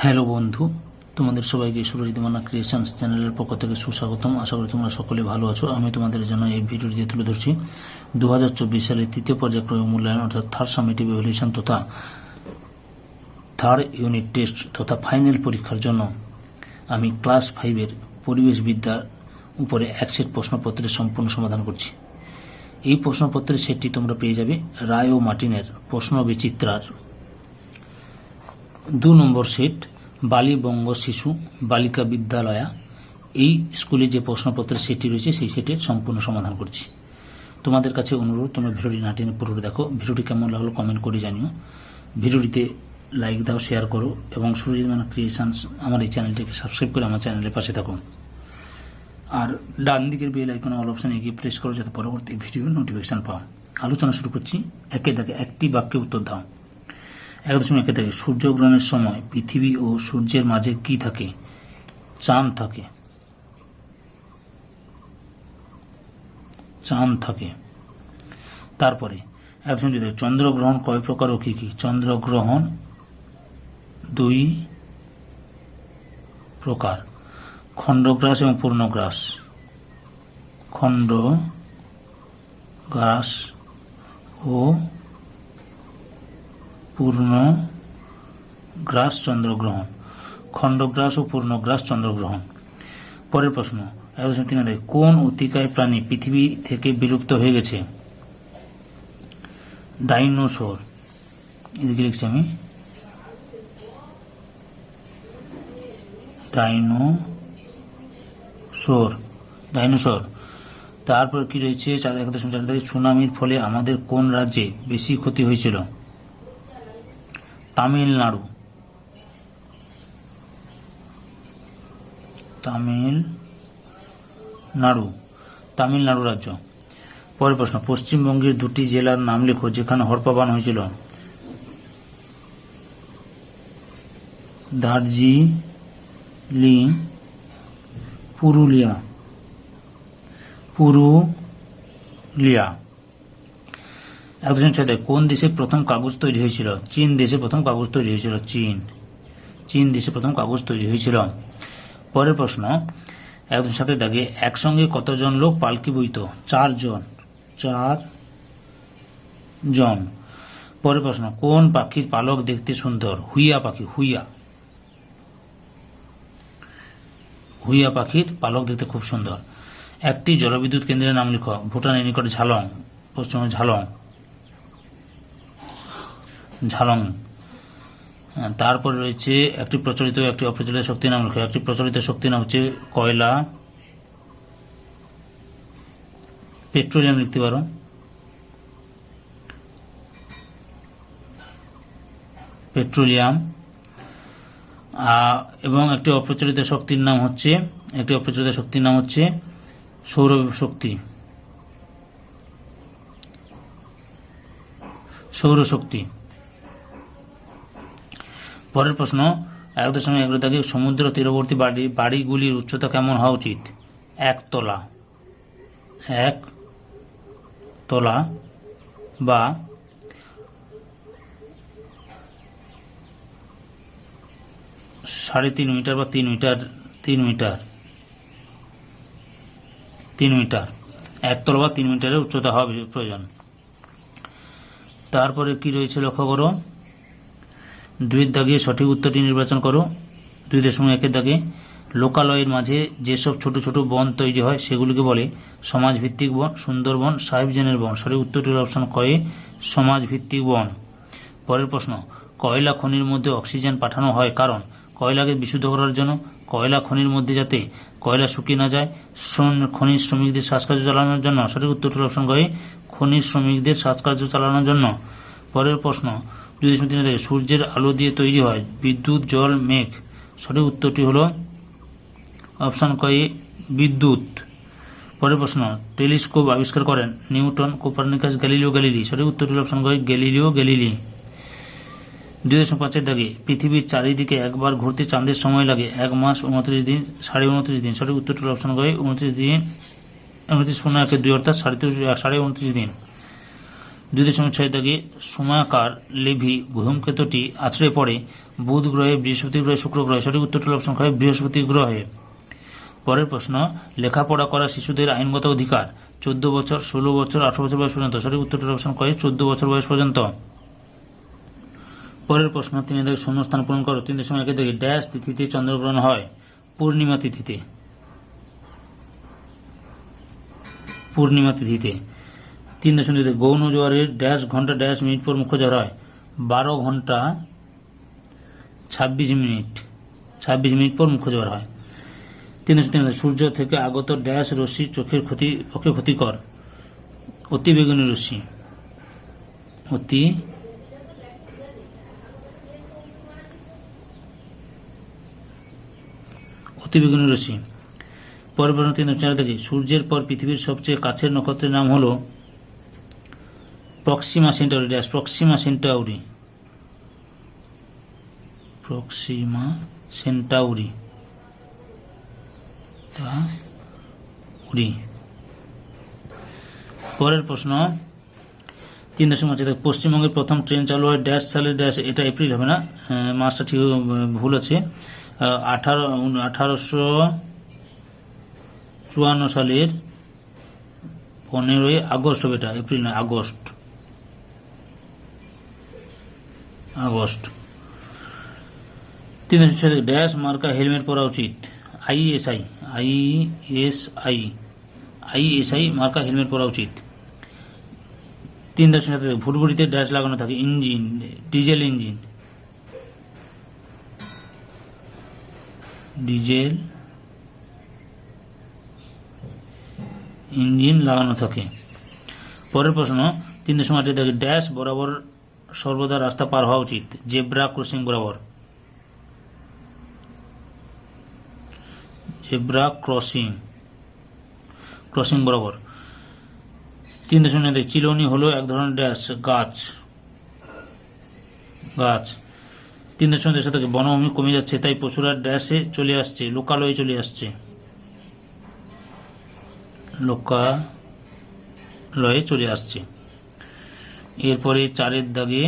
Hello বন্ধু, তোমাদের সবাইকে সুরজিৎ মান্না ক্রিয়েশনস চ্যানেলের পক্ষ থেকে সুস্বাগতম। আশা করি তোমরা সকলে ভালো আছো। আমি তোমাদের জন্য এই ভিডিওটি তুলে ধরছি 2024 সালের তৃতীয় পর্যায়ক্রমিক মূল্যায়ন অর্থাৎ থার্ড সামেটিভ ইভ্যালুয়েশন তথা থার্ড ইউনিট টেস্ট তথা ফাইনাল পরীক্ষার জন্য আমি ক্লাস 5-এর পরিবেশ বিদ্যার উপরে এক সেট প্রশ্নপত্রের সম্পূর্ণ সমাধান করছি। এই প্রশ্নপত্রের সেটটি তোমরা পেয়ে যাবে রায় ও মার্টিনের প্রশ্ন বিচিত্রার 2 নম্বর সেট বালি বঙ্গ শিশু বালিকা বিদ্যালয়া। এই স্কুলে যে প্রশ্নপত্রের সেটটি রয়েছে সেই সেটের সম্পূর্ণ সমাধান করছি। তোমাদের কাছে অনুরোধ, তোমরা ভিডিওটি না টেনে পুরোটা দেখো। ভিডিওটি কেমন লাগলো কমেন্ট করে জানিও। ভিডিওটিতে লাইক দাও, শেয়ার করো এবং সুরজিৎ মান্না ক্রিয়েশনস আমার এই চ্যানেলটিকে সাবস্ক্রাইব করে আমার চ্যানেলের পাশে থাকো। আর ডান দিকের বেল আইকনে অল অপশন এগিয়ে প্রেস করো যাতে পরবর্তী ভিডিওর নোটিফিকেশন পাও। আলোচনা শুরু করছি। একে দাগে একটি বাক্যে উত্তর দাও। 1.1 থেকে সূর্যগ্রহণের সময় পৃথিবী ও সূর্যের মাঝে কি থাকে? চাঁদ থাকে। চাঁদ থাকে। তারপরে 1.2 থেকে চন্দ্রগ্রহণ কয় প্রকার ও কি কি? চন্দ্রগ্রহণ 2 প্রকার, খণ্ডগ্রাস এবং পূর্ণগ্রাস। খণ্ডগ্রাস ও পূর্ণগ্রাস চন্দ্রগ্রহণ। খণ্ডগ্রাস ও পূর্ণগ্রাস চন্দ্রগ্রহণ। পরের প্রশ্ন 1.3 কোন অতিকায় প্রাণী পৃথিবী থেকে বিলুপ্ত হয়ে গেছে? ডাইনোসর। এদিকে লিখছি আমি ডাইনোসর। তারপর কি রয়েছে 1.4 সুনামির ফলে আমাদের কোন রাজ্যে বেশি ক্ষতি হয়েছিল? তামিলনাড়ু। তামিলনাড়ু রাজ্য। পরের প্রশ্ন পশ্চিমবঙ্গের 2টি জেলার নাম লেখো যেখানে হড়পা বান হয়েছিল। দার্জিলিং, পুরুলিয়া। 1.6 কোন দেশে প্রথম কাগজ তৈরি হয়েছিল? চীন দেশে প্রথম কাগজ তৈরি হয়েছিল। চীন দেশে প্রথম কাগজ তৈরি হয়েছিল। পরের প্রশ্ন 1.7 দাগে একসঙ্গে কতজন লোক পালকি বইত? 4 জন। পরের প্রশ্ন কোন পাখির পালক দেখতে সুন্দর? হুইয়া পাখি। হুইয়া পাখির পালক দেখতে খুব সুন্দর। একটি জলবিদ্যুৎ কেন্দ্রের নাম লিখো। ভুটানের নিকটে ঝালং, পশ্চিমবঙ্গে ঝালং। তারপরে রয়েছে একটি প্রচলিত একটি অপ্রচলিত শক্তির নাম লিখো। একটি প্রচলিত শক্তির নাম হচ্ছে কয়লা, পেট্রোলিয়াম লিখতে পারো। পেট্রোলিয়াম। এবং একটি অপ্রচলিত শক্তির নাম হচ্ছে সৌরশক্তি। পরের প্রশ্ন 1.11 দাগে সমুদ্র তীরবর্তী বাড়িগুলির উচ্চতা কেমন হওয়া উচিত? 1 তলা বা 3.5 মিটার বা 3 মিটার। 1 তলা বা 3 মিটারের উচ্চতা হওয়া প্রয়োজন। তারপরে কি রয়েছে লক্ষ্য করো। 2 দাগে সঠিক উত্তরটি নির্বাচন করো। 2.1 দাগে লোকালয়ের মাঝে যেসব ছোট ছোট বন তৈরি হয় সেগুলিকে বলে সমাজভিত্তিক বন, সুন্দরবন, সাহেবজানের বন। সঠিক উত্তরটি হল অপশন কয়ে সমাজভিত্তিক বন। পরের প্রশ্ন কয়লা খনির মধ্যে অক্সিজেন পাঠানো হয় কারণ? কয়লাকে বিশুদ্ধ করার জন্য, কয়লা খনির মধ্যে যাতে কয়লা শুকিয়ে না যায়, খনির শ্রমিকদের শ্বাসকার্য চালানোর জন্য। সঠিক উত্তরটি হল অপশন কয়ে খনির শ্রমিকদের শ্বাসকার্য চালানোর জন্য। পরের প্রশ্ন 2.3 থেকে সূর্যের আলো দিয়ে তৈরি হয় বিদ্যুৎ, জল, মেঘ। সঠিক উত্তরটি হল অপশন কয়ে বিদ্যুৎ। পরের প্রশ্ন টেলিস্কোপ আবিষ্কার করেন নিউটন, কোপার্নিকাস, গ্যালিলিও গ্যালিলি। সঠিক উত্তরটি হল অপশন কয়ে গ্যালিলিও গ্যালিলি। 2.5 দাগে পৃথিবীর চারিদিকে একবার ঘুরতে চাঁদের সময় লাগে 1 মাস 29 দিন 29.5 দিন। সঠিক উত্তরটি হল অপশন কয়ে 29 দিন 29.1 2 অর্থাৎ 29.5 দিন। 2.6 দাগে সুমাকার লেভি ধূমকেতুটি আছড়ে পড়ে বুধ গ্রহে, বৃহস্পতি গ্রহে, শুক্র গ্রহে। সঠিক উত্তরটি হল অপশন খ, বৃহস্পতি গ্রহে। পরের প্রশ্ন, লেখাপড়া করা শিশুদের আইনগত অধিকার 14 বছর, 16 বছর, 18 বছর বয়স পর্যন্ত। সঠিক উত্তরটি হল অপশন ক, 14 বছর বয়স পর্যন্ত। পরের প্রশ্ন, 3 দাগে শূন্যস্থান পূরণ করো। 3.1 দাগে ড্যাশ তিথিতে চন্দ্রগ্রহণ হয়? পূর্ণিমা তিথিতে। পূর্ণিমা তিথিতে। 3.2 গৌণ জোয়ারের ড্যাশ ঘন্টা ড্যাশ মিনিট পর মুখ্য ঝড় হয়? 12 ঘন্টা 26 মিনিট। 26 মিনিট পর মুখ্য ঝড় হয়। 3.3 সূর্য থেকে আগত ড্যাশ রশ্মি চোখের পক্ষে ক্ষতিকর? অতি বেগুনি রশ্মি। অতি বেগুনি রশ্মি। পরের প্রশ্ন 3.4 থেকে সূর্যের পর পৃথিবীর সবচেয়ে কাছের নক্ষত্রের নাম হলো? Proxima Centauri dash. Proxima Centauri. Proxima Centauri. পরের প্রশ্ন 3.5 পশ্চিমবঙ্গের প্রথম ট্রেন চালু হয় ড্যাশ সালে ড্যাশ। এটা এপ্রিল হবে না, মাসটা ঠিক ভুল আছে। 1854 সালের 15ই আগস্ট হবে। এটা এপ্রিল না, আগস্ট। 3.6 ড্যাশ মার্কা হেলমেট পরা উচিত? আইএসআই মার্কা হেলমেট পরা উচিত। 3.7 ভুটভুটিতে ড্যাশ লাগানো থাকে? Engine, diesel engine. Diesel engine লাগানো থাকে। পরের প্রশ্ন 3.8 ড্যাশ বরাবর সর্বদা রাস্তা পার হওয়া উচিত? জেব্রা ক্রসিং বরাবর। জেব্রা ক্রসিং বরাবর। 3.9 চিলনি হলো এক ধরনের ড্যাশ গাছ। 3.7 বনভূমি কমে যাচ্ছে তাই পশুরা ড্যাশে চলে আসছে? লোকালয়ে চলে আসছে। লোকালয়ে চলে আসছে। এরপরে 4 দাগে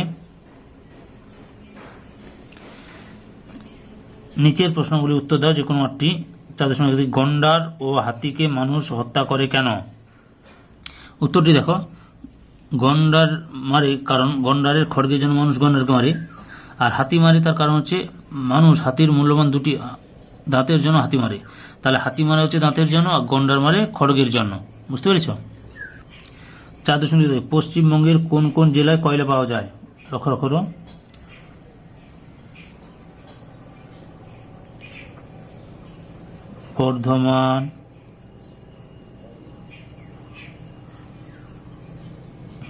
নিচের প্রশ্নগুলি উত্তর দাও যে কোনো একটি। 4.1 গন্ডার ও হাতিকে মানুষ হত্যা করে কেন? উত্তরটি দেখো, গন্ডার মারে কারণ গন্ডারের খড়গের জন্য মানুষ গন্ডারকে মারে, আর হাতি মারে তার কারণ হচ্ছে মানুষ হাতির মূল্যবান 2টি দাঁতের জন্য হাতি মারে। তাহলে হাতি মারে হচ্ছে দাঁতের জন্য, আর গন্ডার মারে খড়গের জন্য। বুঝতে পেরেছ? 4.2 পশ্চিমবঙ্গের কোন কোন জেলায় কয়লা পাওয়া যায়? লক্ষ্য বর্ধমান,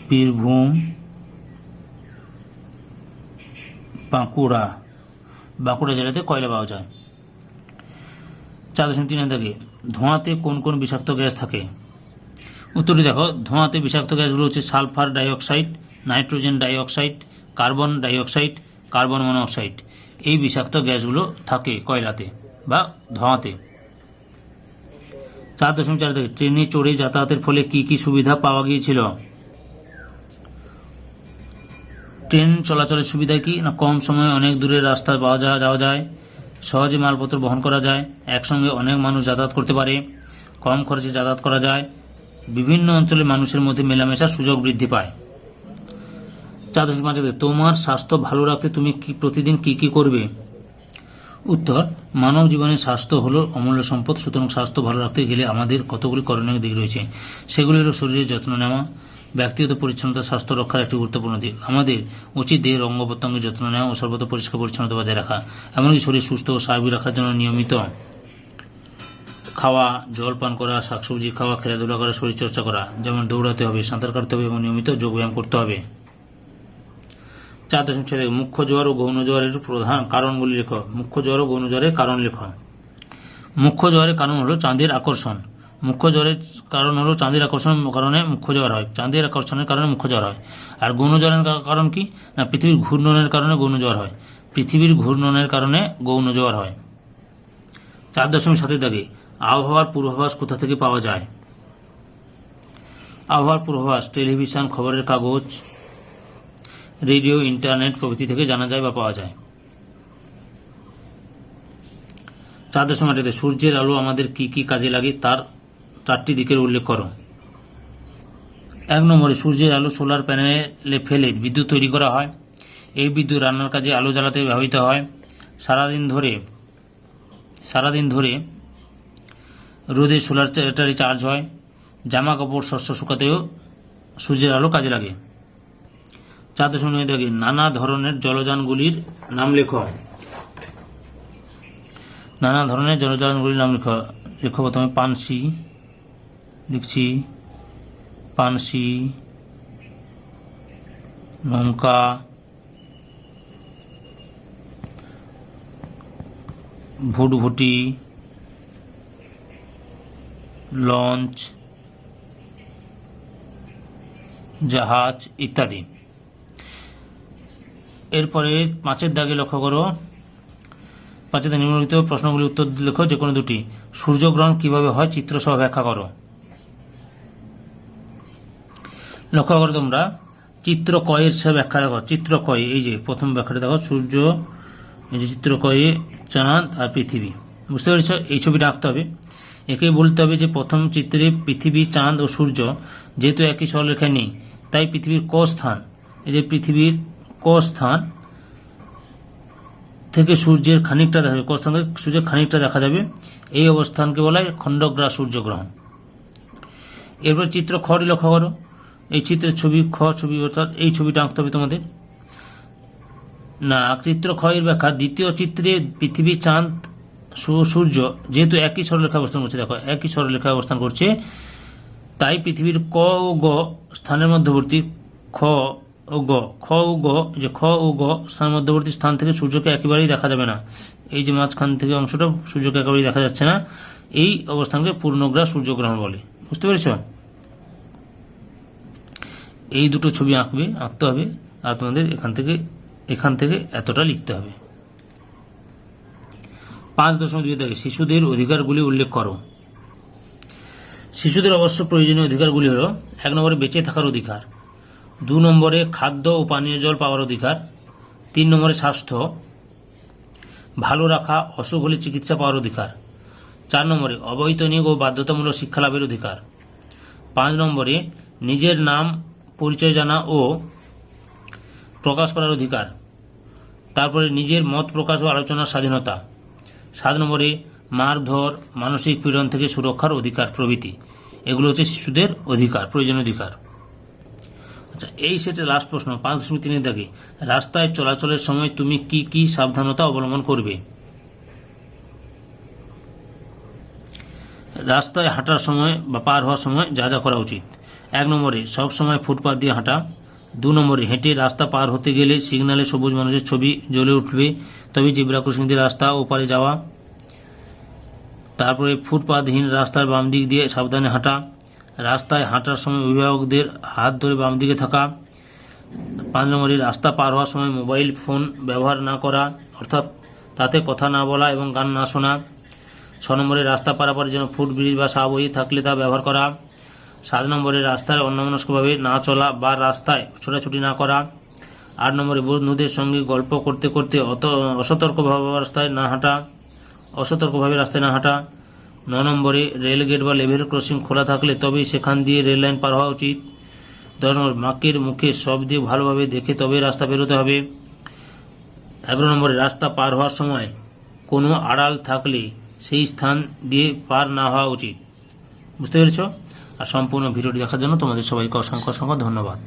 বীরভূম, বাঁকুড়া জেলাতে কয়লা পাওয়া যায়। 4.3 দাগে ধোঁয়াতে কোন কোন বিষাক্ত গ্যাস থাকে? উত্তরটি দেখো, ধোঁয়াতে বিষাক্ত গ্যাসগুলো হচ্ছে sulphur dioxide, nitrogen dioxide, carbon dioxide, carbon monoxide. এই বিষাক্ত গ্যাসগুলো থাকে কয়লাতে বা ধোঁয়াতে। 4.4 দাগে ট্রেনে চড়ে যাতায়াতের ফলে কি কি সুবিধা পাওয়া গিয়েছিল? ট্রেন চলাচলের সুবিধা কি না? কম সময়ে অনেক দূরের রাস্তা যাওয়া যায়, সহজে মালপত্র বহন করা যায়, একসঙ্গে অনেক মানুষ যাতায়াত করতে পারে, কম খরচে যাতায়াত করা যায়, বিভিন্ন অঞ্চলের মানুষের মধ্যে মেলামেশার সুযোগ বৃদ্ধি পায়। 4.5 তোমার স্বাস্থ্য ভালো রাখতে তুমি প্রতিদিন কি করবে? উত্তর, মানব জীবনের স্বাস্থ্য হলো অমূল্য সম্পদ। সুতরাং স্বাস্থ্য ভালো রাখতে গেলে আমাদের কতগুলি করণীয় দিক রয়েছে। সেগুলি হল শরীরের যত্ন নেওয়া, ব্যক্তিগত পরিচ্ছন্নতা স্বাস্থ্য রক্ষার একটি গুরুত্বপূর্ণ দিক। আমাদের উচিত দেহের অঙ্গ প্রত্যঙ্গের যত্ন নেওয়া ও সর্বদা পরিষ্কার পরিচ্ছন্নতা বজায় রাখা। এমনকি শরীর সুস্থ ও স্বাভাবিক রাখার জন্য নিয়মিত খাওয়া, জল পান করা, শাকসবজি খাওয়া, খেলাধুলা করা, শরীরচর্চা করা, যেমন দৌড়াতে হবে, সাঁতার কাটতে হবে এবং নিয়মিত যোগব্যায়াম করতে হবে। 4.6 মুখ্য জোয়ার ও গৌণ জোয়ারের প্রধান কারণগুলি লেখো। মুখ্য জোয়ার ও গৌণ জোয়ারের কারণ লেখো। মুখ্য জোয়ারের কারণ হলো চাঁদের আকর্ষণ। মুখ্য জোয়ারের কারণ হলো চাঁদের আকর্ষণের কারণে মুখ্য জোয়ার হয়। চাঁদের আকর্ষণের কারণে মুখ্য জোয়ার হয়। আর গৌণ জোয়ারের কারণ কি না? পৃথিবীর ঘূর্ণনের কারণে গৌণ জোয়ার হয়। পৃথিবীর ঘূর্ণনের কারণে গৌণ জোয়ার হয়। 4.7 দাগে আবহাওয়ার পূর্বাভাস কোথা থেকে পাওয়া যায়? আবহাওয়ার পূর্বাভাস টেলিভিশন, খবরের কাগজ, রেডিও, ইন্টারনেট প্রভৃতি থেকে জানা যায় বা পাওয়া যায়। 4.8 সূর্যের আলো আমাদের কি কি কাজে লাগে তার 4টি দিকের উল্লেখ করো। 1 নম্বরে সূর্যের আলো সোলার প্যানেলে ফেলে বিদ্যুৎ তৈরি করা হয়। এই বিদ্যুৎ রান্নার কাজে আলো জ্বালাতে ব্যবহৃত হয়। সারাদিন ধরে রোদে সোলার ব্যাটারি চার্জ হয়। জামা কাপড়, শস্য শুকাতেও সূর্যের আলো কাজে লাগে। 4.9 নানা ধরনের জলযানগুলির নাম লেখো। নানা ধরনের জলযানগুলির নাম লেখো। প্রথমে পানসি লিখছি, পানসি, নৌকা, ভুটভুটি, লঞ্চ, জাহাজ ইত্যাদি। এরপরে 5 দাগে লক্ষ্য করো। 5 নিম্নলিখিত প্রশ্নগুলির উত্তর লেখো যে কোনো দুটি। সূর্যগ্রহণ কিভাবে হয় চিত্র সহ ব্যাখ্যা করো। লক্ষ্য করো তোমরা, চিত্র কয়ের সে ব্যাখ্যা দেখো। চিত্র কয়ে এই যে প্রথম ব্যাখ্যাটা দেখো, সূর্য, এই যে চিত্র কয়ে চাঁদ আর পৃথিবী। বুঝতে পেরেছ? এই ছবিটা আঁকতে হবে। একে বলতে হবে যে প্রথম চিত্রে পৃথিবী, চাঁদ ও সূর্য যেহেতু একই সরলরেখায় নেই, তাই পৃথিবীর ক স্থান, এই যে পৃথিবীর ক স্থান থেকে সূর্যের খানিকটা দেখা যাবে, ক স্থান থেকে সূর্যের খানিকটা দেখা যাবে। এই অবস্থানকে বলা হয় খণ্ডগ্রাস সূর্যগ্রহণ। এরপর চিত্র খটি লক্ষ্য করো। এই চিত্রের ছবি খ ছবি, অর্থাৎ এই ছবিটা আঁকতে হবে তোমাদের। না, চিত্র খ এর ব্যাখ্যা, দ্বিতীয় চিত্রে পৃথিবী, চাঁদ, সূর্য যেহেতু একই সরলরেখায় অবস্থান করছে, দেখো একই সরলরেখায় অবস্থান করছে, তাই পৃথিবীর ক ও গ স্থানের মধ্যবর্তী খ ও গ স্থানের মধ্যবর্তী স্থান থেকে সূর্যকে একেবারেই দেখা যাবে না। এই যে মাঝখান থেকে অংশটা সূর্যকে একেবারেই দেখা যাচ্ছে না, এই অবস্থানকে পূর্ণগ্রাস সূর্যগ্রহণ বলে। বুঝতে পেরেছ? এই দুটো ছবি আঁকতে হবে, আর তোমাদের এখান থেকে এতটা লিখতে হবে। 5.2 শিশুদের অধিকারগুলি উল্লেখ করো। শিশুদের অবশ্য প্রয়োজনীয় অধিকারগুলি হল: 1 নম্বরে বেঁচে থাকার অধিকার, 2 নম্বরে খাদ্য ও পানীয় জল পাওয়ার অধিকার, 3 নম্বরে স্বাস্থ্য ভালো রাখা, অসুখ হলে চিকিৎসা পাওয়ার অধিকার, 4 নম্বরে অবৈতনিক ও বাধ্যতামূলক শিক্ষা লাভের অধিকার, 5 নম্বরে নিজের নাম পরিচয় জানা ও প্রকাশ করার অধিকার, তারপরে নিজের মত প্রকাশ ও আলোচনার স্বাধীনতা, 7 নম্বরে মারধর, মানসিক পীড়ন থেকে সুরক্ষার অধিকার প্রভৃতি। এগুলো হচ্ছে শিশুদের অধিকার, প্রয়োজনীয় অধিকার। আচ্ছা, এই সেটের লাস্ট প্রশ্ন 5.3 দাগে, রাস্তায় চলাচলের সময় তুমি কি কি সাবধানতা অবলম্বন করবে? রাস্তায় হাঁটার সময় বা পার হওয়ার সময় যা যা করা উচিত: 1 নম্বরে সব সময় ফুটপাত দিয়ে হাঁটা, 2 নম্বরে হেঁটে রাস্তা পার হতে গেলে সিগন্যালে সবুজ মানুষের ছবি জ্বলে উঠবে, তবে জেব্রা ক্রসিং দিয়ে রাস্তা ওপারে যাওয়া, তারপরে ফুটপাতহীন রাস্তার বাম দিক দিয়ে সাবধানে হাঁটা, রাস্তায় হাঁটার সময় অভিভাবকদের হাত ধরে বাম দিকে থাকা, 5 নম্বরে রাস্তা পার হওয়ার সময় মোবাইল ফোন ব্যবহার না করা, অর্থাৎ তাতে কথা না বলা এবং গান না শোনা, 6 নম্বরে রাস্তা পারাপারের জন্য ফুটব্রিজ বা সাবওয়ে থাকলে তা ব্যবহার করা, 7 নম্বরে রাস্তায় অন্যমনস্কভাবে না চলা বা রাস্তায় ছোটাছুটি না করা, 8 নম্বরে বন্ধুদের সঙ্গে গল্প করতে করতে অসতর্কভাবে রাস্তায় না হাঁটা, 9 নম্বরে রেলগেট বা লেভেল ক্রসিং খোলা থাকলে তবেই সেখান দিয়ে রেল লাইন পার হওয়া উচিত, 10 নম্বর মাকের মুখে সব দিয়ে ভালোভাবে দেখে তবে রাস্তা পেরোতে হবে, 11 নম্বরে রাস্তা পার হওয়ার সময় কোনো আড়াল থাকলে সেই স্থান দিয়ে পার না হওয়া উচিত। বুঝতে পেরেছ? আর সম্পূর্ণ ভিডিওটি দেখার জন্য তোমাদের সবাইকে অসংখ্য ধন্যবাদ।